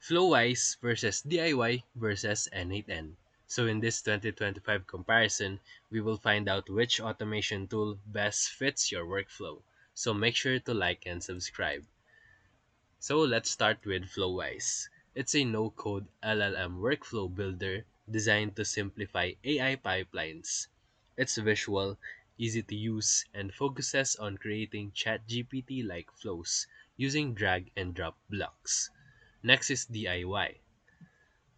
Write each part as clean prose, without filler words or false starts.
Flowise versus DIY versus n8n. So in this 2025 comparison, we will find out which automation tool best fits your workflow. So make sure to like and subscribe. So let's start with Flowise. It's a no-code LLM workflow builder designed to simplify AI pipelines. It's visual, easy to use, and focuses on creating ChatGPT-like flows using drag and drop blocks. Next is DIY.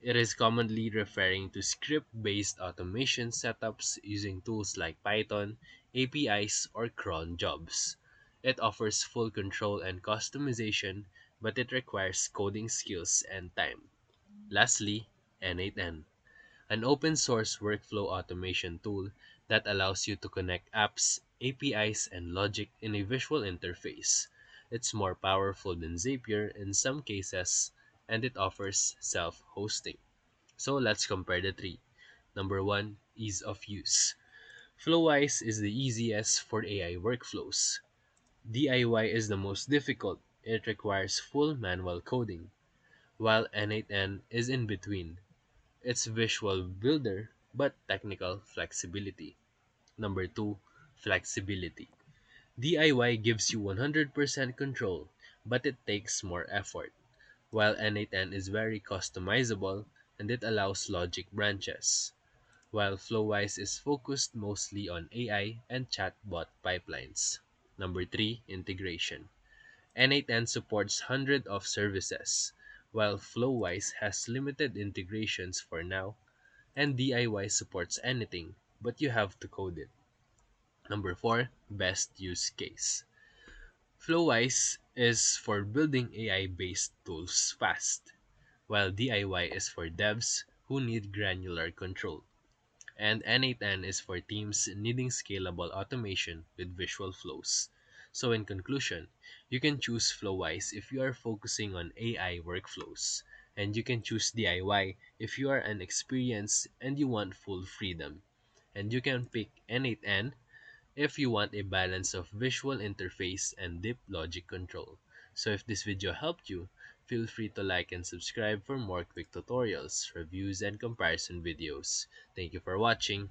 It is commonly referring to script-based automation setups using tools like Python, APIs, or cron jobs. It offers full control and customization, but it requires coding skills and time. Lastly, n8n, an open source workflow automation tool that allows you to connect apps, APIs, and logic in a visual interface. It's more powerful than Zapier in some cases, and it offers self hosting. So let's compare the three. Number one, ease of use. Flowise is the easiest for AI workflows. DIY is the most difficult. It requires full manual coding, while n8n is in between. It's visual builder but technical flexibility. Number 2, flexibility. DIY gives you 100% control, but it takes more effort, while n8n is very customizable and it allows logic branches, while Flowise is focused mostly on AI and chatbot pipelines. Number 3, integration. n8n supports hundreds of services, while Flowise has limited integrations for now, and DIY supports anything, but you have to code it. Number 4, best use case. Flowise is for building AI-based tools fast, while DIY is for devs who need granular control, and n8n is for teams needing scalable automation with visual flows. So in conclusion, you can choose Flowise if you are focusing on AI workflows, and you can choose DIY if you are inexperienced and you want full freedom. And you can pick n8n if you want a balance of visual interface and deep logic control. So if this video helped you, feel free to like and subscribe for more quick tutorials, reviews, and comparison videos. Thank you for watching.